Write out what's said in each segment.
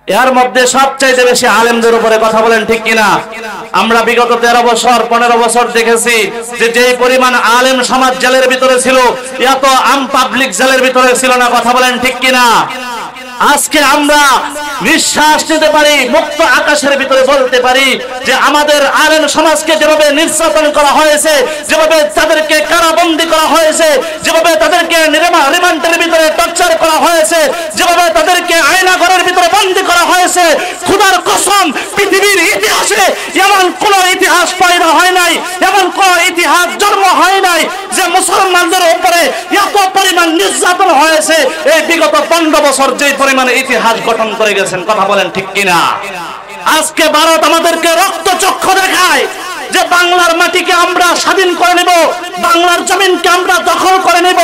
এর মধ্যে সবচাইতে বেশি আলেমদের উপরে কথা বলেন ঠিক কিনা? আমরা বিগত 13 বছর 15 বছর দেখেছি যে যেই পরিমাণ আলেম সমাজ জেলের ভিতরে ছিল, এত আম পাবলিক জেলের ভিতরে ছিল না। কথা বলেন ঠিক কিনা? আজকে আমরা নিঃশ্বাস নিতে পারি, মুক্ত আকাশের ভিতরে বলতে পারি যে আমাদের আলেম সমাজকে যেভাবে নির্যাতন করা হয়েছে, যেভাবে তাদেরকে কারাবন্দী করা হয়েছে, যেভাবে তাদেরকে রিমান্ডের ভিতরে টর্চার করা হয়েছে, যেভাবে তাদেরকে আয়নাঘরের ভিতরে বন্দী করা হয়েছে, খোদার কসম পৃথিবীর ইতিহাসে এমন কোন ইতিহাস পয়দা হয় নাই, এমন কোন ইতিহাস জন্ম হয় নাই যে মুসলমানদের উপরে এত পরিমাণ নির্যাতন হয়েছে। এই বিগত 15 বছর যে পরিমাণে ইতিহাস গঠন করে গেছেন। কথা বলেন ঠিক কিনা? আজকে ভারত আমাদেরকে রক্তচক্ষু দেখায় যে বাংলার মাটিকে আমরা স্বাধীন করে নেব, বাংলার জমিনকে আমরা দখল করে নেব।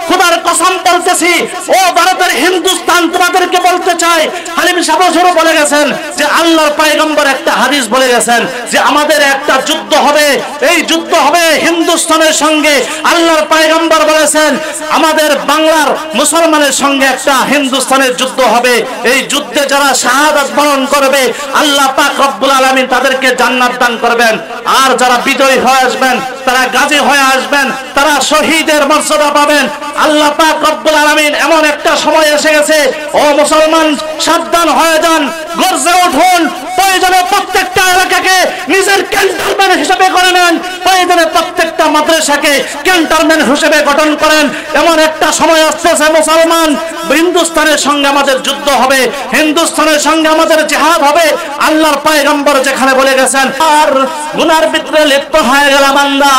খোদার কসম বলতেছি, ও ভারতের হিন্দুস্তান, তোমাদেরকে বলতে চাই, হালিম সাহেব বলে গেছেন যে আল্লাহর পয়গম্বর একটা হাদিস বলে গেছেন যে আমাদের একটা যুদ্ধ হবে, এই যুদ্ধ হবে হিন্দুস্তানের সঙ্গে। আল্লাহর পয়গম্বর বলেছেন আমাদের বাংলার মুসলমানের সঙ্গে একটা হিন্দুস্তানের যুদ্ধ হবে। এই যুদ্ধে যারা শাহাদাত বরণ করবে আল্লাহ পাক রব্বুল আলামিন তাদেরকে জান্নাত দান করবেন, আর যারা বিজয়ী হয়ে আসবেন, তারা গাজী হয়ে আসবেন, তারা শহীদের মর্যাদা পাবেন। আল্লাহ পাক রব্বুল আলামিন এমন একটা সময় এসে গেছে, ও মুসলমান সাবধান হয়ে যান, গর্জে উঠুন। প্রয়োজনে প্রত্যেকটা এলাকাকে নিজের ক্যান্টনমেন্ট হিসেবে করে নেন, প্রয়োজনে প্রত্যেকটা মাদ্রাসাকে ক্যান্টনমেন্ট হিসেবে গঠন করেন। এমন একটা সময় আসতেছে মুসলমান, হিন্দুস্তানের সঙ্গে আমাদের যুদ্ধ হবে, হিন্দুস্তানের সঙ্গে আমাদের জিহাদ হবে। আল্লাহর পয়গম্বর যেখানে বলে গেছেন আর গুনার ভিতরে লিপ্ত হয়ে গেল বান্দা,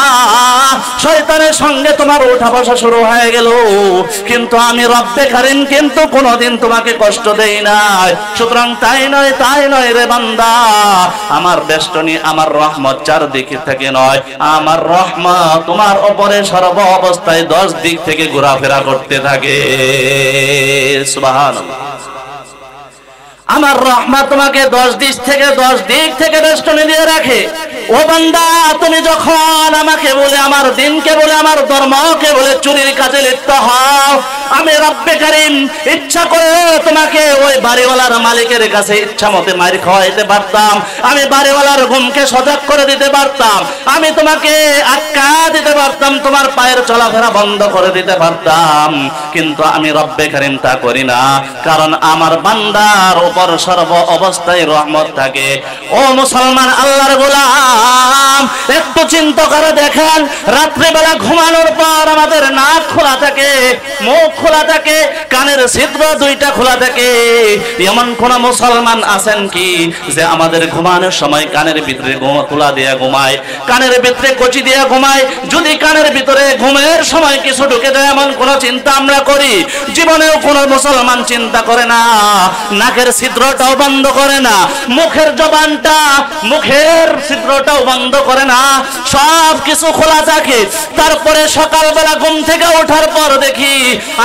শয়তানের সঙ্গে তোমার ওঠা বসা শুরু হয়ে গেল, কিন্তু আমি রব্বে কারীম কিন্তু কোনোদিন তোমাকে কষ্ট দেই নাই। সুতরাং তাই নয় রে বান্দা, আমার বেষ্টনী, আমার রহমত চারদিকে থেকে নয়, আমার রহমত তোমার উপরে সর্ব অবস্থায় 10 দিক থেকে ঘোরাফেরা করতে থাকে। সুবহানাল্লাহ। আমার রহমত তোমাকে 10 দিক থেকে বেষ্টনী দিয়ে রাখে। ও বান্দা, তুমি যখন আমাকে বলে, আমার দিনকে বলে, আমার ধর্মকে বলে চুরির কাজে লিপ্ত হও, আমি রব্বে কারীম ইচ্ছা করে তোমাকে ওই বাড়িওয়ালার মালিকের কাছে ইচ্ছা মতে মার খাওয়াইতে পারতাম, আমি বাড়িওয়ালার ঘুমকে সজাগ করে দিতে পারতাম, আমি তোমাকে আটকা দিতে পারতাম, তোমার পায়ের চলাফেরা বন্ধ করে দিতে পারতাম, কিন্তু আমি রব্বে কারীম তা করি না, কারণ আমার বান্দার উপর সর্ব অবস্থায় রহমত থাকে। ও মুসলমান, আল্লাহর গোলাম, একটু চিন্তা করে দেখেন, রাত্রিবেলা ঘুমানোর পর আমাদের নাক খোলা থাকে, মুখ খোলা থাকে, কানের ছিদ্র 2টা খোলা থাকে। এমন কোন মুসলমান আছেন কি যে আমাদের ঘুমানোর সময় কানের ভিতরে খোলা দিয়ে ঘুমায়, কানের ভিতরে কচি দিয়ে ঘুমায়? যদি কানের ভিতরে ঘুমের সময় কিছু ঢুকে যায় এমন কোন চিন্তা আমরা করি? জীবনেও কোন মুসলমান চিন্তা করে না। নাকের ছিদ্রটাও বন্ধ করে না, মুখের জবানটা, মুখের ছিদ্রটাও বন্ধ করে না, সব কিছু খোলা থাকে। তারপরে সকালবেলা ঘুম থেকে ওঠার পর দেখি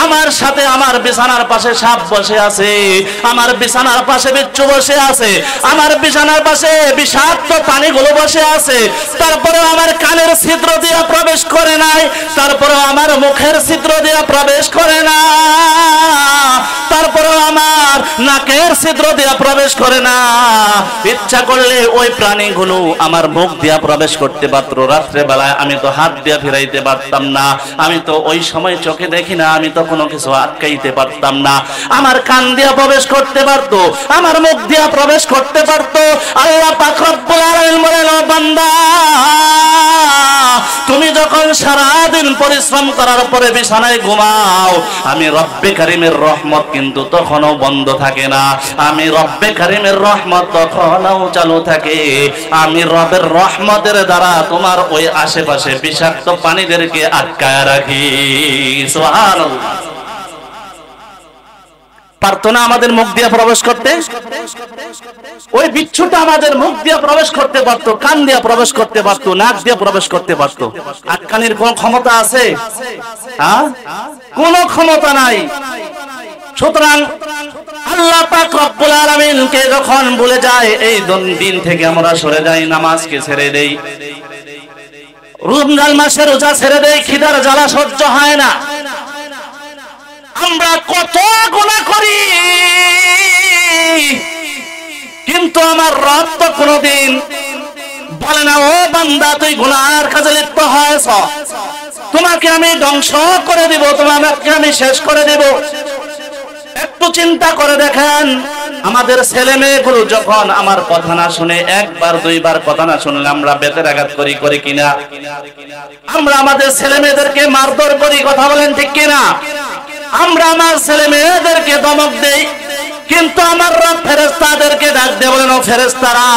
আমার সাথে আমার বিছানার পাশে সাপ বসে আছে, আমার বিছানার পাশে বিচ্ছু বসে আছে, আমার বিছানার পাশে বিষাক্ত পানিগুলো বসে আছে। তারপরে আমার কানের ছিদ্র দিয়ে প্রবেশ করে নাই, তারপরে আমার মুখের ছিদ্র দিয়ে প্রবেশ করে না, তারপরে আমার নাকের ছিদ্র দিয়ে প্রবেশ করে না। ইচ্ছা করলে ওই প্রাণীগুলো আমার মুখ দিয়ে প্রবেশ করতে পারত। রাত্রে বেলায় আমি তো হাত দিয়ে ফিরাইতে পারতাম না, আমি তো ওই সময় চোখে দেখি না, আমি তো কোনো কিছু আটকাইতে পারতাম না। আমার কান দিয়ে প্রবেশ করতে পারতো, আমার মুখ দিয়ে প্রবেশ করতে পারতো। আল্লাহ পাক রব্বুল আলামিন বলেন, ও বান্দা, তুমি যখন সারাদিন পরিশ্রম করার পরে বিছানায় ঘুমাও, আমি রব্বে কারীমের রহমত কিন্তু তখনও বন্ধ থাকে না, আমি রব্বে কারীমের রহমত তখনও চালু থাকে। আমি রবের রহমতের দ্বারা তোমার ওই আশেপাশে বিষাক্ত পানিদেরকে আটকায় রাখি। সুবহানাল্লাহ। পারতো না আমাদের মুখ দিয়ে প্রবেশ করতে? ওই বিচ্ছুটা আমাদের মুখ দিয়ে প্রবেশ করতে পারতো, কান দিয়ে প্রবেশ করতে পারতো, নাক দিয়ে প্রবেশ করতে পারতো। আটকানির কোন ক্ষমতা আছে? কোন ক্ষমতা নাই। সুতরাং আল্লাহ পাক রব্বুল আলামিনকে যখন ভুলে যায়, এই দিন থেকে আমরা সরে যাই, নামাজকে ছেড়ে দেই, রমজান মাসের রোজা ছেড়ে দেই, খিদার জ্বালা সহ্য হয় না, আমরা কত গুনাহ করি, আমার রব তো কোনদিন বলে না ও বান্দা তুই গুনাহের কাজে লিপ্ত হয়েছ, তোমাকে আমি ধ্বংস করে দিব, তোমাকে আমি শেষ করে দেব। একটু চিন্তা করে দেখেন, আমাদের ছেলে মেয়েগুলো যখন আমার কথা না শুনে, একবার দুইবার কথা না শুনলে আমরা বেতের আঘাত করি কিনা? আমরা আমাদের ছেলে মেয়েদেরকে মারধর করি, কথা বলেন ঠিক কিনা? আমরা আমার ছেলে মেয়েদেরকে ধমক দেই, কিন্তু আমার রব ফেরেশতাদেরকে ডাক দিয়ে বলেন, ও ফেরেশতারা,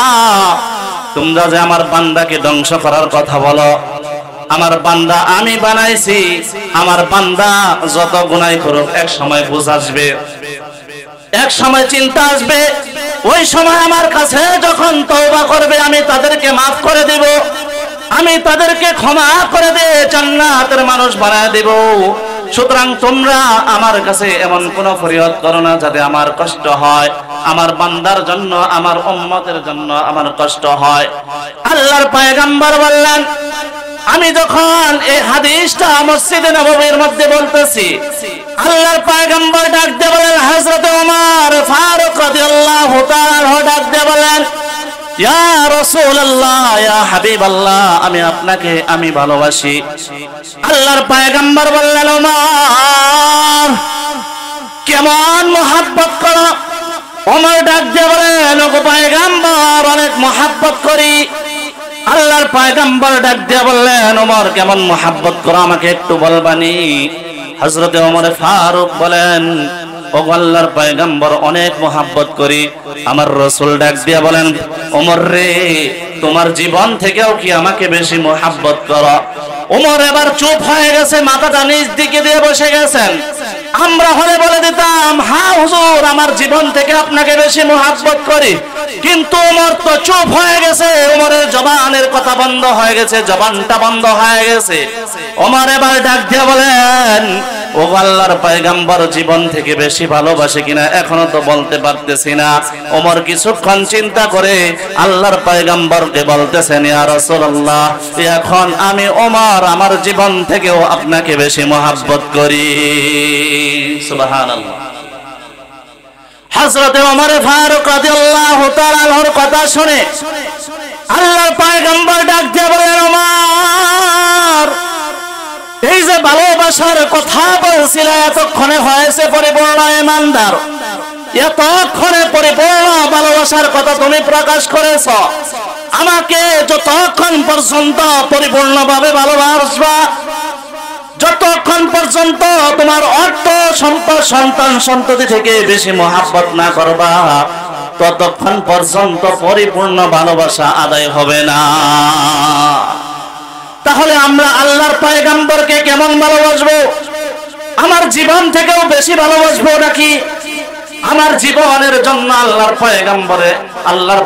তোমরা যে আমার বান্দাকে ধ্বংস করার কথা বলো, আমার বান্দা আমি বানাইছি, আমার বান্দা যত গুনাহ করুক এক সময় বুঝ আসবে, এক সময় চিন্তা আসবে, ওই সময় আমার কাছে যখন তওবা করবে আমি তাদেরকে মাফ করে দেব, আমি তাদেরকে ক্ষমা করে দিয়ে জান্নাতের মানুষ বানায় দেব। সুতরাং তোমরা আমার কাছে এমন কোন ফরিয়াদ করো না যাতে আমার কষ্ট হয়, আমার বান্দার জন্য, আমার উম্মতের জন্য আমার কষ্ট হয়। আল্লাহর পয়গম্বর বললেন, আমি যখন এই হাদিসটা মসজিদে নববীর মধ্যে বলতেছি, আল্লাহর পয়গম্বর ডাক দিয়ে বলেন, হযরত ওমর ফারুক রাদিয়াল্লাহু তাআলা ডাক দিয়ে বলেন, ইয়া রাসূলুল্লাহ, ইয়া হাবিবাল্লাহ, আমি আপনাকে আমি ভালোবাসি। আল্লাহর পয়গম্বর বললেন, ওমর কেমন মহব্বত করো? ওমর ডাক দিয়ে বলেন, ওগো পয়গম্বর অনেক মহব্বত করি। আল্লাহর পয়গম্বর ডাক দিয়ে বললেন, ওমর কেমন মহব্বত করো আমাকে একটু বলবানি? হযরত ওমর ফারুক বলেন, ও আল্লাহর পয়গম্বর অনেক মহব্বত করি। আমার রাসূল ডাক দিয়ে বলেন, ওমর রে, তোমার জীবন থেকেও কি আমাকে বেশি মহব্বত করো? ওমর এবার চুপ হয়ে গেছে, মাথাটা নিচ দিকে দিয়ে বসে গেছেন। আমরা হলে বলে দিতাম, হ্যাঁ হুজুর, আমার জীবন থেকে আপনাকে বেশি মহব্বত করি, কিন্তু ওমর তো চুপ হয়ে গেছে, ওমরের জবানের কথা বন্ধ হয়ে গেছে, জবানটা বন্ধ হয়ে গেছে। ওমর এবার ডাক দিয়ে বলেন, ও আল্লাহর পয়গম্বর জীবন থেকে বেশি ভালোবাসে কিনা এখনো তো বলতে পারতেছি না। ওমর কিছুক্ষণ চিন্তা করে আল্লাহর পয়গম্বরকে বলতেছেন, ইয়া রাসূলুল্লাহ, এখন আমি ওমর আমার জীবন থেকেও আপনাকে বেশি মহব্বত করি। সুবহানাল্লাহ। হযরত ওমর ফারুক রাদিয়াল্লাহু তাআলা আনহুর কথা শুনে আল্লাহর পয়গম্বর ডাক দিয়ে বলেন, ওমর, এই যে ভালোবাসার কথা বলছিল এতক্ষণে হয়েছে পরিপূর্ণ ইমানদার, এতক্ষণে পরিপূর্ণ ভালোবাসার কথা তুমি প্রকাশ করেছ। আমাকে যতক্ষণ পর্যন্ত পরিপূর্ণভাবে ভালোবাসবা, যতক্ষণ পর্যন্ত তোমার অর্থ সম্পদ সন্তান সন্ততি থেকে বেশি মহব্বত না করবা, ততক্ষণ পর্যন্ত পরিপূর্ণ ভালোবাসা আদায় হবে না। তাহলে আমরা আল্লাহর পয়গম্বরকে কেমন ভালোবাসবো? আমার জীবন থেকেও বেশি ভালোবাসবো নাকি? আমার জীবনের জন্য আল্লাহর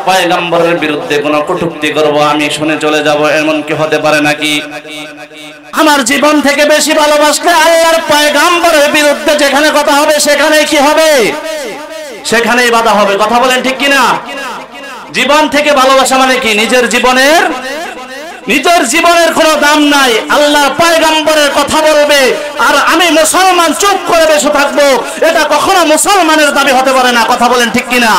পয়গম্বরের বিরুদ্ধে কোনো কটূক্তি করব, আমি শুনে চলে যাব, এমন কি হতে পারে নাকি? আমার জীবন থেকে বেশি ভালোবাসলে আল্লাহর পয়গম্বরের বিরুদ্ধে যেখানে কথা হবে সেখানে কি হবে? সেখানেই বাধা হবে। কথা বলেন ঠিক কিনা? জীবন থেকে ভালোবাসা মানে কি? নিজের জীবনের কোনো দাম নাই, আল্লাহর পয়গম্বরের কথা বলবে আর আমি মুসলমান চুপ করে বসে থাকবো, এটা কখনো মুসলমানের দাবি হতে পারে না। কথা বলেন ঠিক কিনা?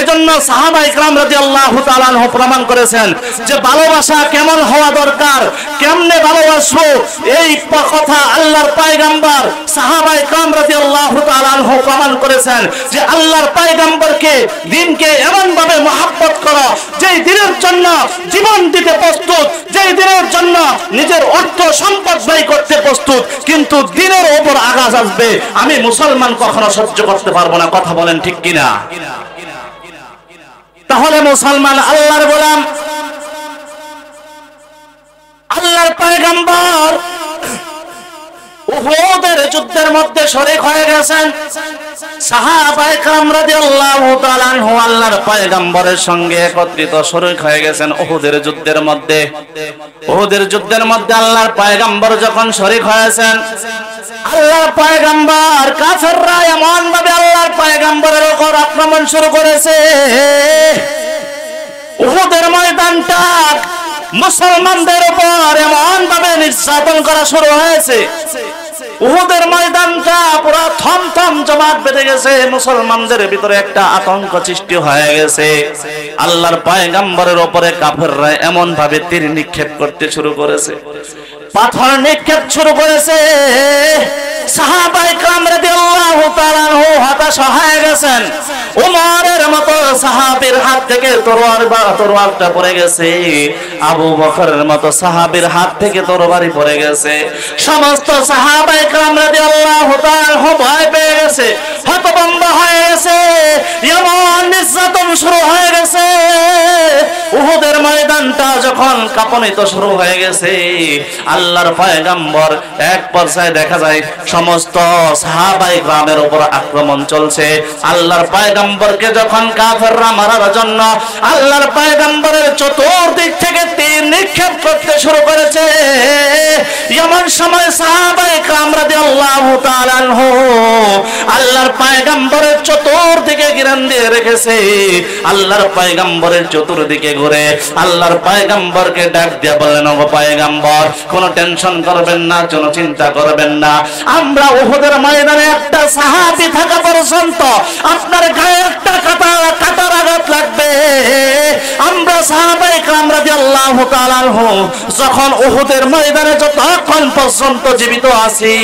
এজন্য সাহাবায়ে কেরাম রাদিয়াল্লাহু তাআলা আনহু প্রমাণ করেছেন যে ভালোবাসা কেমন হওয়া দরকার, কেমনে ভালোবাসবো, এই কথা আল্লাহর পয়গম্বর সাহাবায়ে কেরাম রাদিয়াল্লাহু তাআলা আনহু প্রমাণ করেছেন যে আল্লাহর পয়গম্বরকে দ্বীনকে এমন ভাবে মহব্বত করো যেই দ্বীনের জন্য জীবন দিতে প্রস্তুত, যেই দ্বীনের জন্য নিজের অর্থ সম্পদ ব্যয় করতে প্রস্তুত, কিন্তু দ্বীনের উপর আঘাত আসবে আমি মুসলমান কখনো সহ্য করতে পারবো না। কথা বলেন ঠিক কিনা? তাহলে মুসলমান আল্লাহর গোলাম। আল্লাহর পয়গম্বর উহুদের যুদ্ধের মধ্যে শরীক হয়ে গেছেন। সাহাবায়ে কেরাম রাদিয়াল্লাহু তাআলা আনহু আল্লাহর পয়গম্বরের সঙ্গে একত্রিত শরীক হয়ে গেছেন উহুদের যুদ্ধের মধ্যে। উহুদের যুদ্ধের মধ্যে আল্লাহর পয়গম্বর যখন শরীক হয়েছেন, আল্লাহর পয়গম্বর কাফেররা এমন ভাবে আল্লাহর পয়গম্বরের উপর আক্রমণ শুরু করেছে, উহুদের ময়দানটা মুসলমানদের উপর এমন ভাবে নির্যাতন করা শুরু হয়েছে, উহুদের ময়দানটা পুরো থমথম জমাট বেঁধে গেছে, মুসলমানদের ভিতরে একটা আতঙ্ক সৃষ্টি হয়ে গেছে। আল্লাহর পয়গম্বরের উপরে কাফেররা এমন ভাবে তীর নিক্ষেপ করতে শুরু করেছে, পাথর নিক্ষেপ শুরু করেছে। সাহাবায়ে কেরাম রাদিয়াল্লাহু তাআলা আনহু হতাশ হয়ে গেছেন। উমরের মতো সাহাবীর হাত থেকে তরবারটা পড়ে গেছে, আবু বকরের মতো সাহাবীর হাত থেকে তরবারি পড়ে গেছে। সমস্ত সাহাবায়ে কেরাম রাদিয়াল্লাহু তাআলা আনহু ভয় পেয়ে গেছে, হতভম্ব হয়ে গেছে। এমন নির্যাতন শুরু হয়ে গেছে, উহুদের ময়দানটা যখন কাঁপনিত শুরু হয়ে গেছে, আল্লাহর পয়গম্বর এক পর্যায়ে দেখা যায় সমস্ত সাহাবায়ে কেরামের উপর আক্রমণ চলছে। আল্লাহর পয়গম্বরকে যখন কাফেররা মারার জন্য আল্লাহর পয়গম্বরের চতুর্দিক থেকে তীর নিক্ষেপ করতে শুরু করেছে, এমন সময় সাহাবায়ে কেরাম রাদিয়াল্লাহু তাআলা আনহু আল্লাহর পয়গম্বরের চতুর্দিকে ঘিরান দিয়ে রেখেছে। আল্লাহর পয়গম্বরের চতুর্দিকে ঘুরে আল্লাহর পয়গম্বরকে ডাক দিয়ে বললেন, ওগো পয়গম্বর, কোনো টেনশন করবেন না, কোনো চিন্তা করবেন না। আমরা উহুদের ময়দানে একটা সাহাবী থাকা পর্যন্ত আপনার গায়ে একটা কাঁটার আঘাত লাগবে। আমরা সাহাবায়ে কেরাম রাদিয়াল্লাহু তাআলা আনহু যখন উহুদের ময়দানে যতক্ষণ পর্যন্ত জীবিত আছি,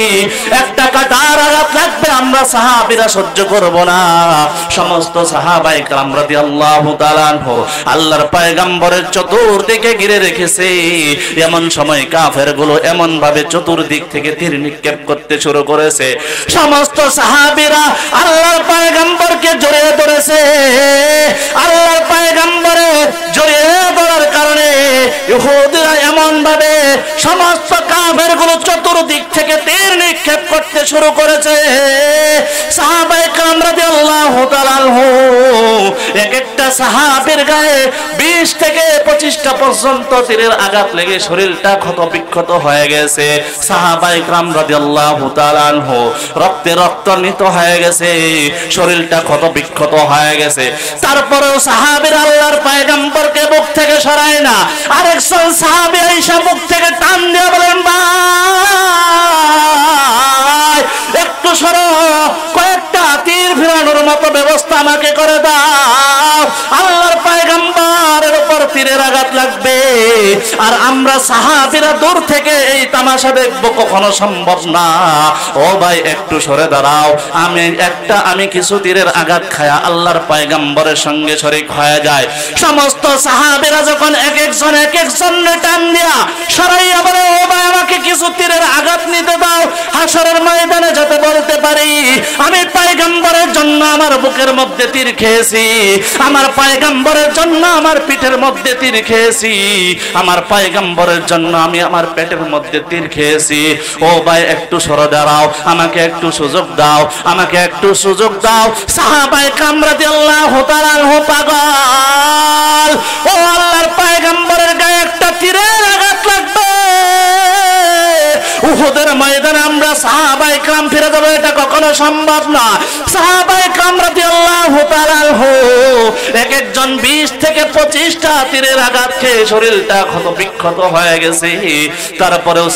একটা কাঁটার আঘাত লাগবে, আমরা সাহাবীরা সহ্য করব না। সমস্ত সাহাবায়ে কেরাম রাদিয়াল্লাহু তাআলা আনহু আল্লাহর পয়গম্বরের চতুর্দিকে ঘিরে রেখেছে। এমন সময় কাফেরগুলো এমন ভাবে চতুর্দিক থেকে তীর নিক্ষেপ করতে শুরু করেছে, সমস্ত সাহাবীরা আল্লাহর পয়গম্বরকে জড়িয়ে ধরেছে। আল্লাহর পয়গম্বরে জড়িয়ে ধরার কারণে ইহুদিরা এমন ভাবে সমস্ত কাফেরগুলো চতুর্দিক থেকে তীর নিক্ষেপ করতে শুরু করেছে। সাহাবায়ে কেরাম রাদিয়াল্লাহু তাআলা আনহু এক একটা সাহাবীর গায়ে 20 থেকে 25টা পর্যন্ত তীরের আঘাত লেগে শরীরটা ক্ষতবিক্ষত হয়ে গেছে। সাহাবায়ে কেরাম রাদিয়াল্লাহু তাআলা আনহু রক্তে রক্তান্বিত হয়ে গেছে, শরীরটা ক্ষতবিক্ষত হয়ে গেছে। তারপরেও সাহাবীরা আল্লাহর পয়গম্বরকে বুক থেকে সরায় না। আরেকজন সাহাবী আয়েশা বুক থেকে টান দিয়ে বলেন, ভাই একটু সরো, কয়েকটা তীর ফেরানোর মতো ব্যবস্থা আমাকে করে দাও। আল্লাহর পয়গম্বরের উপর তীরের আঘাত লাগবে, আর আমরা সাহাবীরা দূর থেকে এই তামাশা দেখবো, কখনো সম্ভব না। ও ভাই একটু সরে দাঁড়াও, আমি কিছু তীরের আঘাত খায়া আল্লাহর পয়গম্বরের সঙ্গে শরীক হয়ে যায়। সমস্ত সাহাবীরা যখন এক একজন টান দিয়া সরাইয়া বলে, ও ভাই আমাকে কিছু তীরের আঘাত নিতে দাও, হাসরের ময়দানে যাতে বলতে পারি আমি পয়গম্বরের জন্য আমার বুকের মধ্যে তীর খেয়েছি, আমার পয়গম্বরের জন্য আমার পিঠের মধ্যে তীর খেয়েছি, আমার পয়গম্বরের জন্য আমি আমার পেটের মধ্যে তীর খেয়েছি। ও ভাই একটু সরে দাঁড়াও, আমাকে একটু সুযোগ দাও, আমাকে একটু সুযোগ দাও। সাহাবায়ে কেরাম রাদিয়াল্লাহু তাআলা আনহু পাগল, ও আল্লাহর পয়গম্বরের গায়ে একটা তীরের আঘাত লাগবে, উহুদের ময়দানে আমরা সাহাবায়ে কেরাম ফিরে যাব, এটা কখনো সম্ভব না। সাহাবায়ে কেরাম রাদিয়াল্লাহু তাআলা আনহু এক একজন 20 থেকে 25টা তীরের আঘাত খেয়ে শরীরটা ক্ষতবিক্ষত হয়ে গেছে। তারপরেও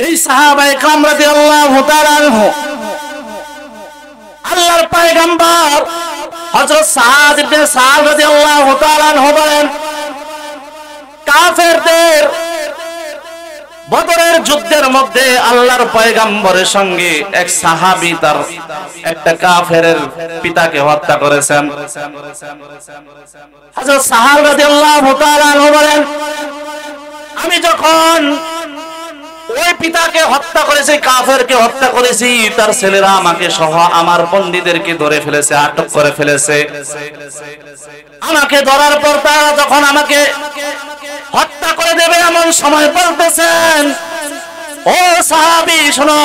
এই সাহাবায়ে কেরাম রাদিয়াল্লাহু তাআলা আনহু আল্লাহর পয়গম্বর হযরত সাদ ইবনে সাদ রাদিয়াল্লাহু তাআলা আনহু বলেন, কাফেরদের বদরের যুদ্ধের মধ্যে আল্লাহর পয়গম্বরের সঙ্গে এক সাহাবী তার একটা কাফেরের পিতাকে হত্যা করেছেন। হযরত সাহাব রাদিয়াল্লাহু তাআলা আনহু বলেন, আমি যখন ওই পিতাকে হত্যা করেছি, কাফেরকে হত্যা করেছি, তার ছেলেরা আমাকে সহ আমার বন্দীদেরকে ধরে ফেলেছে, আটক করে ফেলেছে। আমাকে ধরার পর তারা যখন আমাকে হত্যা করে দেবে এমন সময় বলতেছেন, ও সাহাবী শোনো,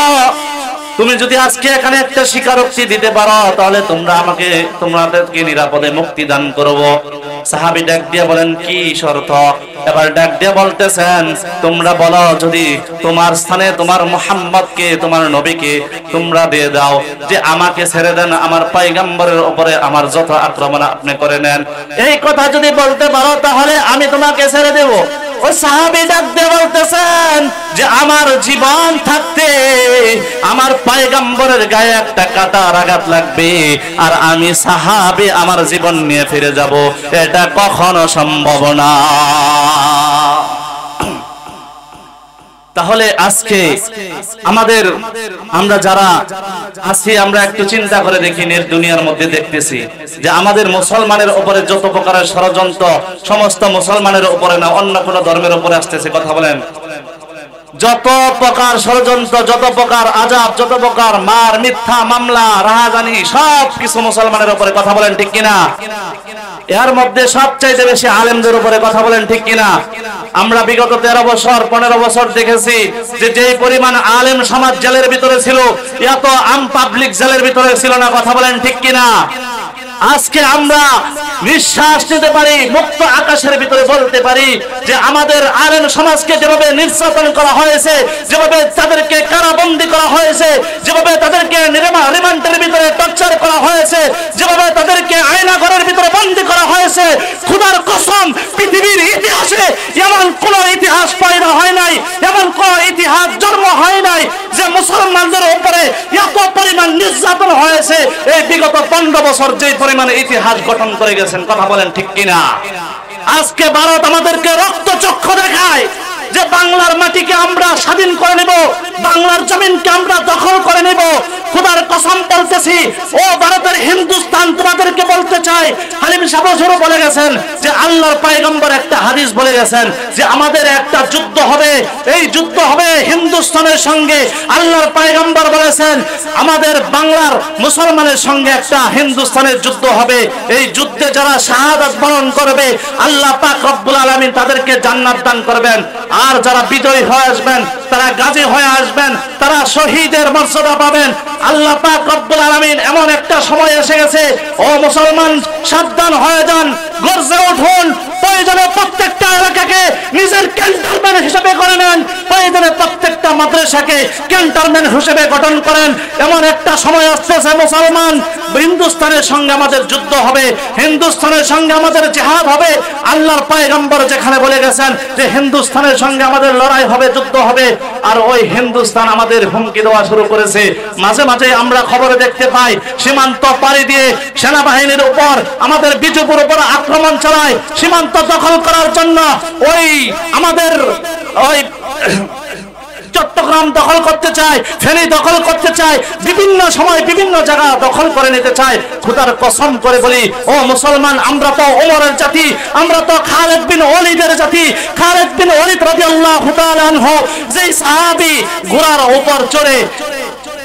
তুমি যদি আজকে এখানে একটা স্বীকারোক্তি দিতে পারো তাহলে তোমাদেরকে নিরাপদে মুক্তি দান করব। সাহাবী ডাক দিয়ে বলেন, কি শর্ত? এবার ডাক দিয়ে বলতেছেন, তোমরা বলো যদি তোমার স্থানে তোমার মুহাম্মদকে, তোমার নবীকে তোমরা দিয়ে দাও যে আমাকে ছেড়ে দেন, আমার পয়গম্বরের উপরে আমার যত আক্রমণ আপনি করে নেন। এই কথা যদি বলতে পারো তাহলে আমি তোমাকে ছেড়ে দেব। ওই সাহাবী ডাক দিয়ে বলতেছেন যে আমার জীবন থাকতে আমার পয়গম্বরের গায়ে একটা কাঁটার আঘাত লাগবে আর আমি সাহাবী আমার জীবন নিয়ে ফিরে যাব, এটা কখনো সম্ভব না। তাহলে আজকে আমাদের আমরা যারা আছি আমরা একটু চিন্তা করে দেখি, দুনিয়ার মধ্যে দেখতেছি যে আমাদের মুসলমানের উপরে যত প্রকারের ষড়যন্ত্র সমস্ত মুসলমানের উপরে না অন্য কোন ধর্মের উপরে আসতেছে, কথা বলেন। যত প্রকার ষড়যন্ত্র, যত প্রকার আযাব, যত প্রকার মার, মিথ্যা মামলা, রাহাজানি সব কিছু মুসলমানের উপরে, কথা বলেন ঠিক কিনা। এর মধ্যে সবচাইতে বেশি আলেমদের উপরে, কথা বলেন ঠিক কিনা। আমরা বিগত 13 বছর 15 বছর দেখেছি যে যেই পরিমাণ আলেম সমাজ জেলের ভিতরে ছিল এত আম পাবলিক জেলের ভিতরে ছিল না, কথা বলেন ঠিক কিনা। আজকে আমরা নিঃশ্বাস নিতে পারি, মুক্ত আকাশের ভিতরে বলতে পারি যে আমাদের আলেম সমাজকে যেভাবে নির্যাতন করা হয়েছে, যেভাবে তাদেরকে কারাবন্দী করা হয়েছে, যেভাবে তাদেরকে রিমান্ডের ভিতরে টর্চার করা হয়েছে, যেভাবে তাদেরকে আয়নাঘরের ভিতরে বন্দী করা হয়েছে, খোদার কসম পৃথিবীর ইতিহাসে এমন কোন ইতিহাস পয়দা হয় নাই, এমন কোন ইতিহাস জন্ম হয় নাই যে মুসলমানদের উপরে এত পরিমাণ নির্যাতন হয়েছে। এই বিগত 15 বছর যে পরিমাণে ইতিহাস গঠন করে গেছেন, কথা বলেন ঠিক কিনা। আজকে ভারত আমাদেরকে রক্তচক্ষু দেখায় যে বাংলার মাটিকে আমরা স্বাধীন করে নেব, বাংলার জমিনকে আমরা দখল করে নেব। খোদার কসম বলতেছি, ও ভারতের হিন্দুস্তান, তোমাদেরকে বলতে চাই, হালিম সাহেব বলে গেছেন যে আল্লাহর পয়গম্বর একটা হাদিস বলে গেছেন যে আমাদের একটা যুদ্ধ হবে, এই যুদ্ধ হবে হিন্দুস্তানের সঙ্গে। আল্লাহর পয়গম্বর বলেছেন আমাদের বাংলার মুসলমানের সঙ্গে একটা হিন্দুস্তানের যুদ্ধ হবে। এই যুদ্ধে যারা শাহাদাত বরণ করবে আল্লাহ পাক রব্বুল আলামিন তাদেরকে জান্নাত দান করবেন, আর যারা বিজয়ী হয়ে আসবেন, তারা গাজী হয়ে আসবেন, তারা শহীদের মর্যাদা পাবেন। আল্লাহ পাক রব্বুল আলামিন এমন একটা সময় এসে গেছে, ও মুসলমান সাবধান হয়ে যান, গর্জে উঠুন। প্রয়োজনে প্রত্যেকটা এলাকাকে নিজের ক্যান্টনমেন্ট হিসেবে করে নেন, প্রয়োজনে প্রত্যেকটা মাদ্রাসাকে ক্যান্টনমেন্ট হিসেবে গঠন করেন। এমন একটা সময় আসতেছে মুসলমান, হিন্দুস্তানের সঙ্গে আমাদের যুদ্ধ হবে, হিন্দুস্তানের সঙ্গে আমাদের জিহাদ হবে। আল্লাহর পয়গম্বর যেখানে বলে গেছেন যে হিন্দুস্তানের সঙ্গে আমাদের লড়াই হবে, যুদ্ধ হবে, আর ওই হিন্দুস্তান আমাদের হুমকি দেওয়া শুরু করেছে। মাঝে মাঝে আমরা খবরে দেখতে পাই সীমান্ত পাড়ি দিয়ে সেনাবাহিনীর উপর আমাদের বিজেপির উপর আক্রমণ চালায়, সীমান্ত দখল করার জন্য ওই আমাদের ওই চট্টগ্রাম দখল করতে চায়, ফেনী দখল করতে চায়, বিভিন্ন সময় বিভিন্ন জায়গা দখল করে নিতে চায়। খোদার কসম করে বলি, ও মুসলমান, আমরা তো ওমরের জাতি, আমরা তো খালিদ বিন ওয়ালিদের জাতি। খালিদ বিন ওয়ালিদ রাদিয়াল্লাহু তাআলা আনহু যেই সাহাবী ঘোড়ার উপর চড়ে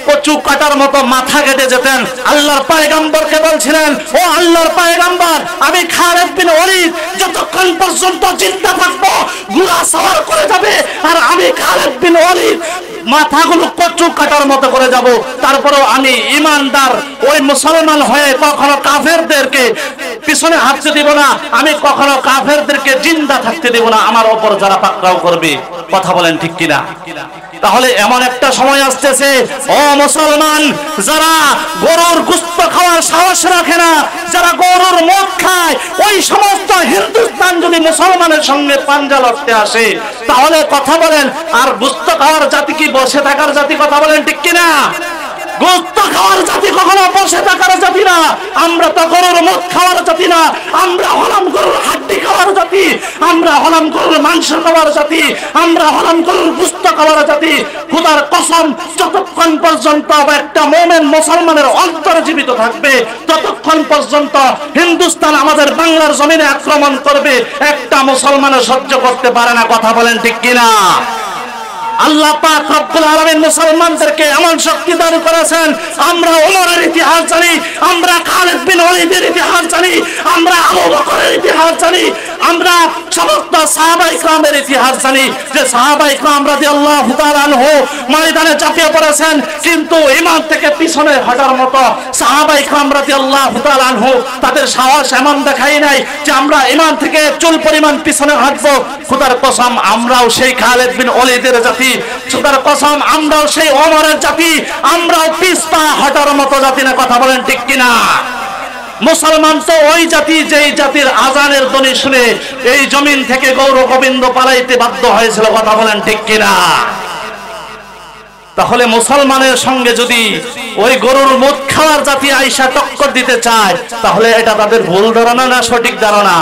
কচু কাটার মতো মাথা কেটে যেতেন, আল্লাহর পয়গম্বরকে বলছিলেন, ও আল্লাহর পয়গম্বর, আমি খালিদ বিন ওয়ালিদ যতক্ষণ পর্যন্ত জিন্দা থাকবো ঘোড়া সওয়ার করে যাবে, আর আমি খালিদ বিন ওয়ালিদ মাথাগুলো কচু কাটার মতো করে যাব। তারপরেও আমি ইমানদার ওই মুসলমান হয়ে কখনো কাফেরদেরকে পিছনে হাঁটতে দিব না, আমি কখনো কাফেরদেরকে জিন্দা থাকতে দিব না, আমার উপর যারা পাকড়াও করবে, কথা বলেন ঠিক কিনা। তাহলে এমন একটা সময় আসতেছে, ও মুসলমান, যারা গরুর গোশত খাওয়ার সাহস রাখে না, যারা গরুর মদ খায়, ওই সমস্ত হিন্দুস্তান যদি মুসলমানের সঙ্গে পাঞ্জা লড়তে আসে, তাহলে কথা বলেন, আর গোশত খাওয়ার জাতি কি বসে থাকার জাতি, কথা বলেন ঠিক কিনা। গোশত খাওয়ার জাতি কখনো বসে থাকার জাতি না, আমরা তো গরুর মদ খাওয়ার জাতি না, আমরা হলাম গরুর হাড্ডি খাওয়ার জাতি, আমরা হলাম গরুর মাংস খাওয়ার জাতি, আমরা হলাম গরুর গোশত খাওয়ার জাতি। খোদার কসম, যতক্ষণ পর্যন্ত একটা মুমিন মুসলমানের অন্তর জীবিত থাকবে, ততক্ষণ পর্যন্ত হিন্দুস্তান আমাদের বাংলার জমিনে আক্রমণ করবে একটা মুসলমানও সহ্য করতে পারে না, কথা বলেন ঠিক কিনা। আল্লাহ পাক রব্বুল আলামিন মুসলমানদেরকে এমন শক্তি দান করেছেন, আমরা ওমরের ইতিহাস জানি, আমরা খালিদ বিন ওয়ালিদের ইতিহাস জানি, আমরা আবু বকরের ইতিহাস জানি, আমরা সমস্ত সাহাবায়ে ইকরামের ইতিহাস জানি যে সাহাবায়ে ইকরাম রাদিয়াল্লাহু তাআলা আনহু ময়দানে ঝাঁপিয়ে পড়েছেন, কিন্তু ঈমান থেকে পিছনে হটার মতো সাহাবায়ে ইকরাম রাদিয়াল্লাহু তাআলা আনহু তাদের সাহস এমন দেখাই নাই যে আমরা ঈমান থেকে চুল পরিমাণ পিছনে হাঁটবো। খোদার কসম, আমরাও সেই খালিদ বিন ওয়ালিদের জাতি, খোদার কসম, আমরাও সেই ওমরের জাতি, আমরাও পিছপা হটার মতো জাতি না, কথা বলেন ঠিক কিনা। মুসলমান তো ওই জাতি যেই জাতির আজানের ধ্বনি শুনে এই জমিন থেকে গৌর গোবিন্দ পালাইতে বাধ্য হয়েছিল। কথা বলেন ঠিক কিনা? তাহলে মুসলমানের সঙ্গে যদি ওই গরুর মদ খাওয়ার জাতি আইসা টক্কর দিতে চায়, তাহলে এটা তাদের ভুল ধারণা না সঠিক ধারণা?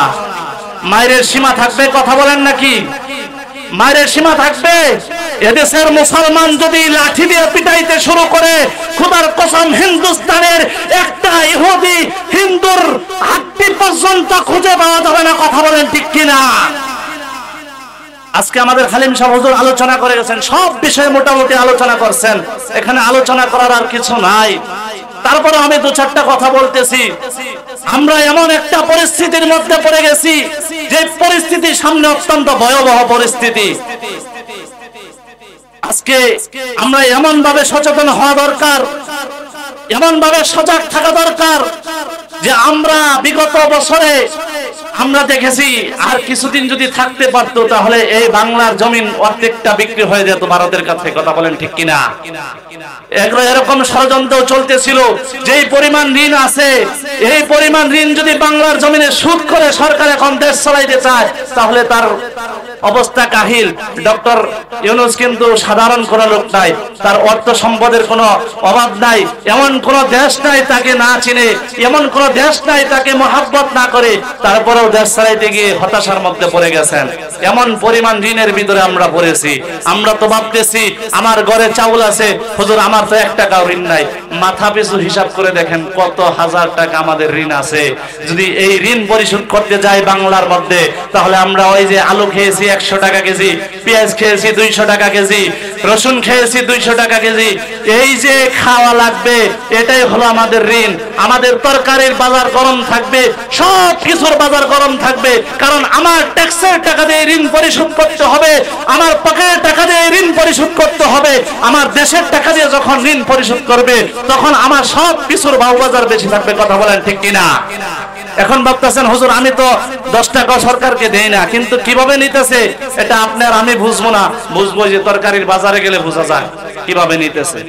মায়ের সীমা থাকবে? কথা বলেন নাকি? মায়ের সীমা থাকবে? এদেশের মুসলমান যদি লাঠি দিয়ে পিটাইতে শুরু করে, খোদার কসম হিন্দুস্তানের একটা ইহুদি হিন্দুর হাড্ডি পর্যন্ত খুঁজে পাওয়া যাবে না। কথা বলেন ঠিক কিনা? আজকে আমাদের খালিম সাহেব হুজুর আলোচনা করে গেছেন, সব বিষয়ে মোটামুটি আলোচনা করছেন, এখানে আলোচনা করার আর কিছু নাই। তারপরে আমি দু চারটা কথা বলতেছি। আমরা এমন একটা পরিস্থিতির মধ্যে পড়ে গেছি, যে পরিস্থিতি সামনে অত্যন্ত ভয়াবহ পরিস্থিতি। আজকে আমরা এমন ভাবে সচেতন হওয়া দরকার, এমন ভাবে সজাগ থাকা দরকার, যে আমরা বিগত বছরে আমরা দেখেছি আর কিছুদিন যদি থাকতে পারতো, তাহলে এই বাংলার জমিন অর্ধেকটা বিক্রি হয়ে যেত ভারতের কাছে। কথা বলেন ঠিক কিনা? এরকম ষড়যন্ত্র চলতেছিল, যেই পরিমাণ ঋণ আছে, এই পরিমাণ ঋণ যদি বাংলার জমিনে সুদ করে সরকার এখন দেশ চালাইতে চায়, তাহলে তার অবস্থা কাহিল। ডক্টর ইউনূস কিন্তু সাধারণ কোন লোক নাই, তার অর্থ সম্পদের কোনো অভাব নাই। এমন কোন দেশ নাই তাকে না চিনে, এমন কোন দেশ নাই তাকে মহাব্বত না করে, তারপরেও দেশ চালাইতে গিয়ে হতাশার মধ্যে পড়ে গেছেন। এমন পরিমাণ ঋণের ভিতরে আমরা পড়েছি। আমরা তো ভাবতেছি আমার ঘরে চাউল আছে, হুজুর আমার তো 1 টাকাও ঋণ নাই। মাথা পিছু হিসাব করে দেখেন কত হাজার টাকা আমাদের ঋণ আছে। যদি এই ঋণ পরিশোধ করতে যাই বাংলার মধ্যে, তাহলে আমরা ওই যে আলু খেয়েছি 100 টাকা কেজি, পেঁয়াজ খেয়েছি 200 টাকা কেজি, রসুন খেয়েছি 200 টাকা কেজি, এই যে খাওয়া লাগবে, এটাই হলো আমাদের ঋণ। আমাদের তরকারির বাজার গরম থাকবে, সব কিছুর বাজার গরম থাকবে, কারণ আমার ট্যাক্সের টাকা দিয়ে ঋণ পরিশোধ করতে হবে, আমার পকেটের টাকা দিয়ে ঋণ পরিশোধ করতে হবে। আমার দেশের টাকা দিয়ে যখন ঋণ পরিশোধ করবে, তখন আমার সব কিছুর বাজার বেশি থাকবে। কথা বলেন ঠিক কিনা? এখন ভাবতেছেন হুজুর আমি তো 10 টাকা সরকারকে দেই না, কিন্তু কিভাবে নিতেছে এটা আপনার আমি বুঝবো না। বুঝবো যে তরকারির বাজারে গেলে বোঝা যায় কিভাবে নিতেছে।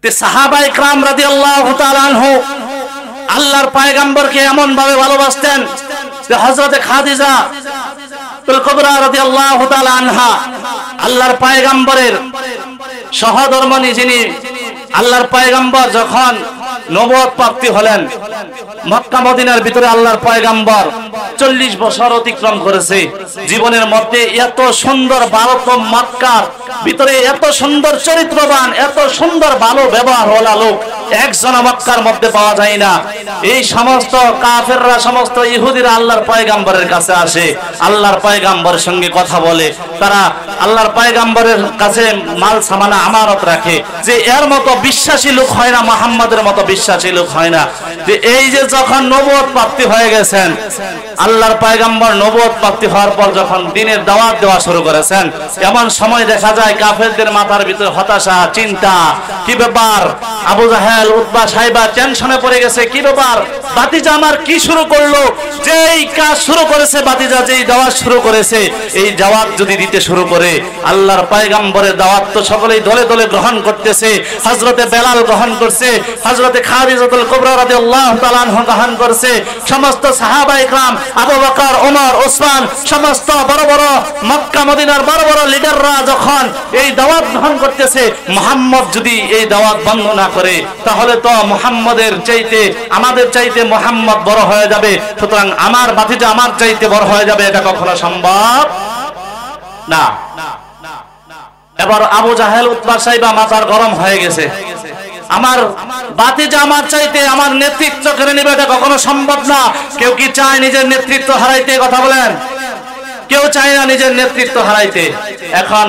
সাহাবায়ে কেরাম রাদিয়াল্লাহু তাআলা আনহু আল্লাহর পয়গম্বরকে এমন ভাবে ভালোবাসতেন যে হযরতে খাদিজা তুল কুবরা রাদিয়াল্লাহু তাআলা আনহা আল্লাহর পয়গম্বরের সহধর্মিণী, যিনি আল্লাহর পয়গম্বর যখন নবুয়ত প্রাপ্তি হলেন, মক্কা মদিনার ভিতরে আল্লাহর পয়গম্বর 40 বছর অতিক্রম করেছে। জীবনের মধ্যে এত সুন্দর ভারত মক্কার ভিতরে এত সুন্দর চরিত্রবান, এত সুন্দর ভালো ব্যবহারওয়ালা লোক একজন মক্কার মধ্যে পাওয়া যায় না। এই সমস্ত কাফেররা, সমস্ত ইহুদিরা আল্লাহর পয়গম্বরের কাছে আসে, আল্লাহর পয়গম্বরের সঙ্গে কথা বলে, তারা আল্লাহর পয়গম্বরের কাছে মাল সামানা আমানত রাখে, যে এর মতো বিশ্বাসী লোক হয় না, মুহাম্মাদের মতো বিশ্বাসী লোক হয় না। যে এই যে যখন নবুয়ত প্রাপ্তি হয়ে গেছেন, আল্লাহর পয়গম্বর নবুয়ত প্রাপ্তি হওয়ার পর যখন দ্বীনের দাওয়াত দেওয়া শুরু করেছেন, এমন সময় দেখা যায় কাফেরদের মাথার ভিতরে হতাশা, চিন্তা, কি ব্যাপার, আবু জাহেল, উতবা, সাইবা টেনশনে পড়ে গেছে, কি ব্যাপার, ভাতিজা আমার কি শুরু করলো, যেই কাজ শুরু করেছে ভাতিজা, যেই দাওয়াত শুরু করেছে, এই দাওয়াত যদি দিতে শুরু করে, আল্লাহর পয়গম্বরের দাওয়াত তো সকলেই দলে দলে গ্রহণ করতেছে। হযরতে বেলাল গ্রহণ করছে, হযরতে খাদিজাতুল কুবরা রাদিয়াল্লাহু তাআলা আনহা গ্রহণ করছে, সমস্ত সাহাবায়ে কেরাম, আবু বকর, ওমর, ওসমান, সমস্ত বড় বড় মক্কা মদিনার বড় বড় লিডাররা যখন এই দাওয়াত গ্রহণ করতেছে, মুহাম্মদ যদি এই দাওয়াত বন্ধ না করে, তাহলে তো মুহাম্মদের চাইতে, আমাদের চাইতে মুহাম্মদ বড় হয়ে যাবে। সুতরাং আমার ভাতিজা আমার চাইতে বড় হয়ে যাবে, এটা কখনো সম্ভব না। এবার আবু জাহেল, উতবা, সাইবা মাথার গরম হয়ে গেছে, আমার ভাতিজা আমার চাইতে আমার নেতৃত্ব কেড়ে নেবে, এটা কখনো সম্ভব না। কেউ কি চায় নিজের নেতৃত্ব হারাইতে? কথা বলেন, কেউ চায় না নিজের নেতৃত্ব হারাইতে। এখন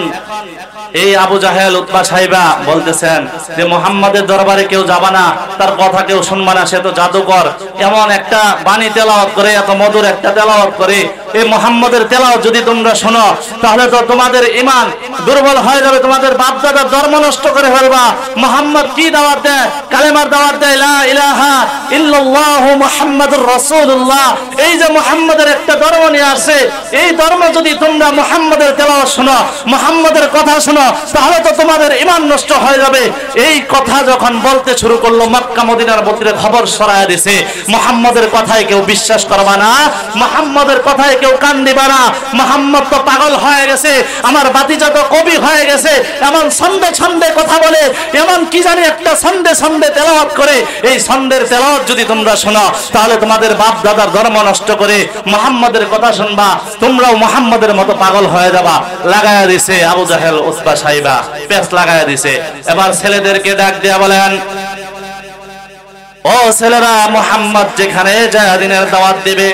এই আবু জাহেল, উতবা, সাইবা বলতেছেন যে মুহাম্মাদের দরবারে কেউ যাবে না, তার কথা কেউ শুনবে না, সে তো জাদুকর। এমন একটা বাণী তেলাওয়াত করে, এত মধুর একটা তেলাওয়াত করে, এই মুহাম্মাদের তেলাওয়াত যদি তোমরা শোনো, তাহলে তো তোমাদের ঈমান দুর্বল হয়ে যাবে, তোমাদের বাপ দাদার ধর্ম নষ্ট করে ফেলবা। মুহাম্মদ কি দাওয়াত দেয়? কালেমার দাওয়াত দেয়, লা ইলাহা ইল্লাল্লাহু মুহাম্মাদুর রাসূলুল্লাহ। এই যে মুহাম্মাদের একটা ধর্ম নিয়ে আসে, এই ধর্ম যদি তোমরা মুহাম্মাদের তেলাওয়াত শোনো, মুহাম্মাদের কথা শোনো, শোনো, তাহলে তো তোমাদের ঈমান নষ্ট হয়ে যাবে। এই কথা যখন বলতে শুরু করলো, মক্কা মদিনার ভিতরে খবর ছড়ায় দিছে, মুহাম্মদের কথায় কেউ বিশ্বাস করবা না, মুহাম্মদের কথায় কেউ কান দিবা না, মুহাম্মদ তো পাগল হয়ে গেছে, আমার ভাতিজা তো কবি হয়ে গেছে, এমন ছন্দে ছন্দে কথা বলে, এমন কি জানি একটা ছন্দে ছন্দে তেলাওয়াত করে। এই ছন্দের তেলাওয়াত যদি তোমরা শোনো, তাহলে তোমাদের বাপ দাদার ধর্ম নষ্ট করে মুহাম্মদের কথা শুনবা, তোমরাও মুহাম্মদের মতো পাগল হয়ে যাবা। লাগায়া দিছে আবু জাহেল, উতবা, সাইবা, পেস লাগায়া দিছে। এবার ছেলেদেরকে ডাক দিয়া বলেন, ও ছেলেরা, মুহাম্মদ যেখানে যায় দ্বীনের দাওয়াত দিবে,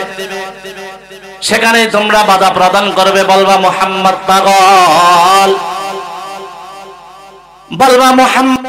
সেখানেই তোমরা বাধা প্রদান করবে, বলবা মুহাম্মদ পাগল, বলবা মুহাম্মদ